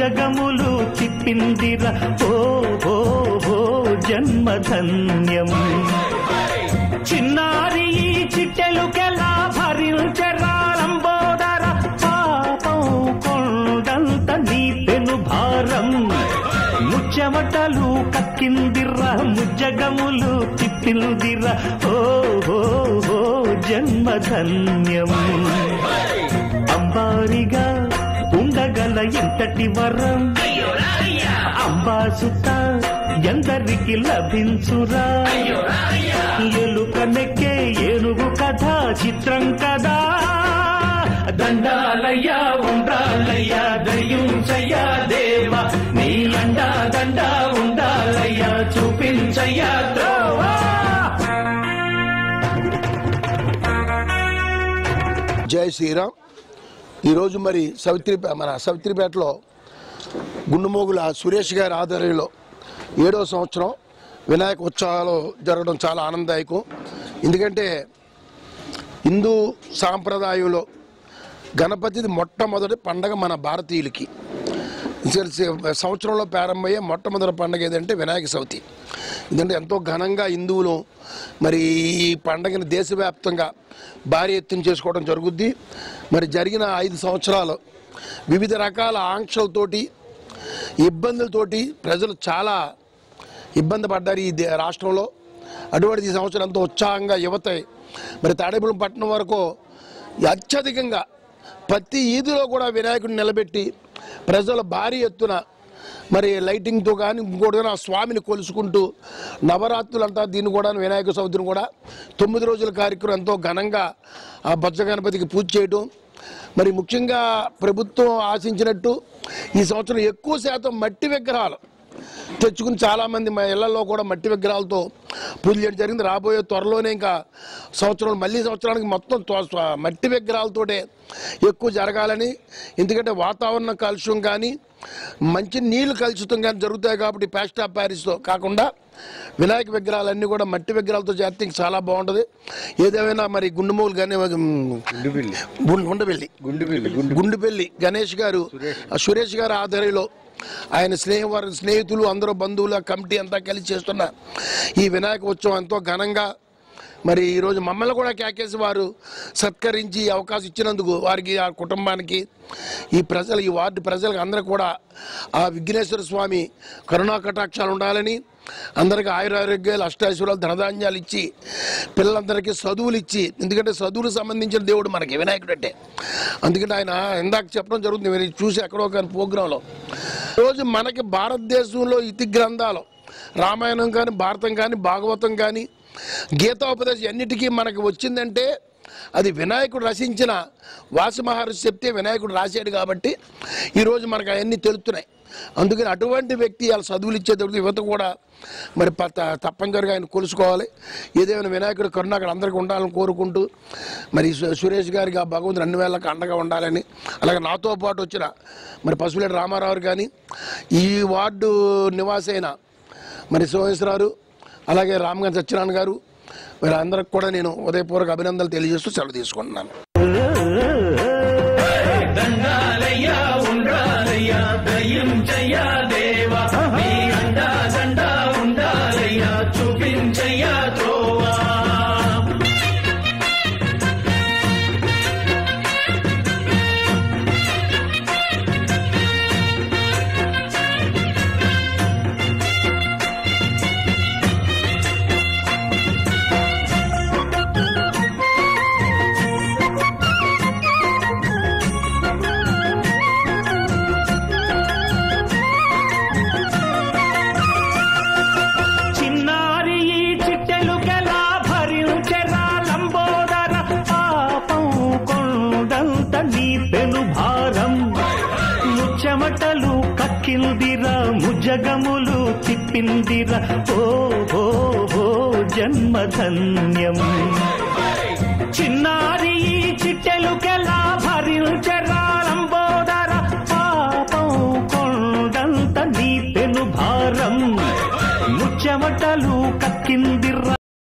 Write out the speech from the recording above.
ముజగములు తిప్పిందిరా ఓ ఓ ఓ జన్మధన్యం చిన్నారి ఈ చిట్టెలుకెలా భరించరా లంబోదర పాపం కొండంత నీ పెను భారం ముచ్చమటలు కక్కిందిరా ముజ్జగములు తిప్పిందిరా ఓ ఓ ఓ జన్మధన్యం అంబారిగా ఉండగల ఎంతటి వరం అంబాసుత ఎందరికి లభించురా ఎలుక నెక్కే ఏనుగు కథ చిత్రం కదా దండాలయ్యా ఉండాలయ్యా దయించయ్యా దేవా నీ అండా దండా ఉండాలయ్యా చూపించయ్యా ద్రోవా. జై శ్రీరామ్. ఈరోజు మరి మన సవిత్రిపేటలో గుండుమోగుల సురేష్ గారి ఆధ్వర్యంలో 7వ సంవత్సరం వినాయక ఉత్సవాలు జరగడం చాలా ఆనందదాయకం. ఎందుకంటే హిందూ సాంప్రదాయంలో గణపతిది మొట్టమొదటి పండగ మన భారతీయులకి. సంవత్సరంలో ప్రారంభమయ్యే మొట్టమొదటి పండుగ ఏదంటే వినాయక చవితి. ఎందుకంటే ఎంతో ఘనంగా హిందువులు మరి ఈ పండుగను దేశవ్యాప్తంగా భారీ ఎత్తున చేసుకోవడం జరుగుద్ది. మరి జరిగిన 5 సంవత్సరాలు వివిధ రకాల ఆంక్షలతోటి ఇబ్బందులతోటి ప్రజలు చాలా ఇబ్బంది పడ్డారు ఈ రాష్ట్రంలో. అటువంటి ఈ సంవత్సరం ఎంతో ఉత్సాహంగా యువత మరి తాడేపల్లి పట్టణం వరకు అత్యధికంగా ప్రతి ఈదులో కూడా వినాయకుడిని నిలబెట్టి ప్రజలు భారీ ఎత్తున మరి లైటింగ్తో కానీ ఇంకోటి కానీ ఆ స్వామిని కొలుసుకుంటూ నవరాత్రులంతా దీన్ని కూడా వినాయక చవితిని కూడా 9 రోజుల కార్యక్రమం ఎంతో ఘనంగా ఆ బొజ్జ గణపతికి పూజ చేయడం. మరి ముఖ్యంగా ప్రభుత్వం ఆశించినట్టు ఈ సంవత్సరం ఎక్కువ శాతం మట్టి విగ్రహాలు తెచ్చుకుని చాలామంది మా ఇళ్లలో కూడా మట్టి విగ్రహాలతో పూజ చేయడం జరిగింది. రాబోయే త్వరలోనే ఇంకా సంవత్సరానికి మొత్తం మట్టి విగ్రహాలతోటే ఎక్కువ జరగాలని. ఎందుకంటే వాతావరణ కాలుష్యం కానీ మంచి నీళ్లు కలుషితం కానీ జరుగుతాయి కాబట్టి ప్లాస్టర్ ఆఫ్ ప్యారిస్తో కాకుండా వినాయక విగ్రహాలన్నీ కూడా మట్టి విగ్రహాలతో చేస్తే చాలా బాగుంటుంది. ఏదేమైనా మరి గుండుమూలు కానీ గుండుపల్లి గణేష్ గారు సురేష్ గారు ఆధ్వర్యంలో ఆయన స్నేహితులు అందరూ బంధువుల కమిటీ అంతా కలిసి చేస్తున్న ఈ వినాయక ఉత్సవం ఎంతో ఘనంగా మరి ఈరోజు మమ్మల్ని కూడా కేకేసి వారు సత్కరించి అవకాశం ఇచ్చినందుకు వారికి ఆ కుటుంబానికి ఈ వార్డు ప్రజలకు అందరూ కూడా ఆ విఘ్నేశ్వర స్వామి కరుణా కటాక్షాలు ఉండాలని అందరికీ ఆయురారోగ్యాలు అష్టాశ్వరాలు ధనధాన్యాలు ఇచ్చి పిల్లలందరికీ చదువులు ఇచ్చి, ఎందుకంటే చదువులకు సంబంధించిన దేవుడు మనకి వినాయకుడు అంటే. అందుకంటే ఆయన ఇందాక చెప్పడం జరుగుతుంది మీరు చూసి ఎక్కడో కానీ ప్రోగ్రాంలో. రోజు మనకి భారతదేశంలో ఇతి గ్రంథాలు రామాయణం కానీ భారతం కానీ భాగవతం కానీ గీతాపదేశం అన్నిటికీ మనకి వచ్చిందంటే అది వినాయకుడు రచించిన వాసి మహర్షి చెప్తే వినాయకుడు రాశాడు కాబట్టి ఈరోజు మనకు అవన్నీ తెలుస్తున్నాయి. అందుకని అటువంటి వ్యక్తి వాళ్ళ చదువులు ఇచ్చేటప్పుడు యువత కూడా మరి తప్పనిసరిగా ఆయన కొలుసుకోవాలి. ఏదేమైనా వినాయకుడు కరుణ అక్కడ అందరికీ ఉండాలని కోరుకుంటూ మరి సురేష్ గారికి ఆ భగవంతుడు అన్ని వేళలకు అండగా ఉండాలని, అలాగే నాతో పాటు వచ్చిన మరి పసుపులేటి రామారావు కానీ ఈ వార్డు నివాసైన మరి సోమేశ్వరరావు అలాగే రామగంజ్ సత్యనారాయణ గారు మరి అందరికి కూడా నేను ఉదయపూర్వక అభినందనలు తెలియజేస్తూ సెలవు తీసుకుంటున్నాను. చెమటలు కక్కిందిరా ముజగములు తిప్పిందిరా ఓ ఓ ఓ జన్మధన్యం చిన్నారి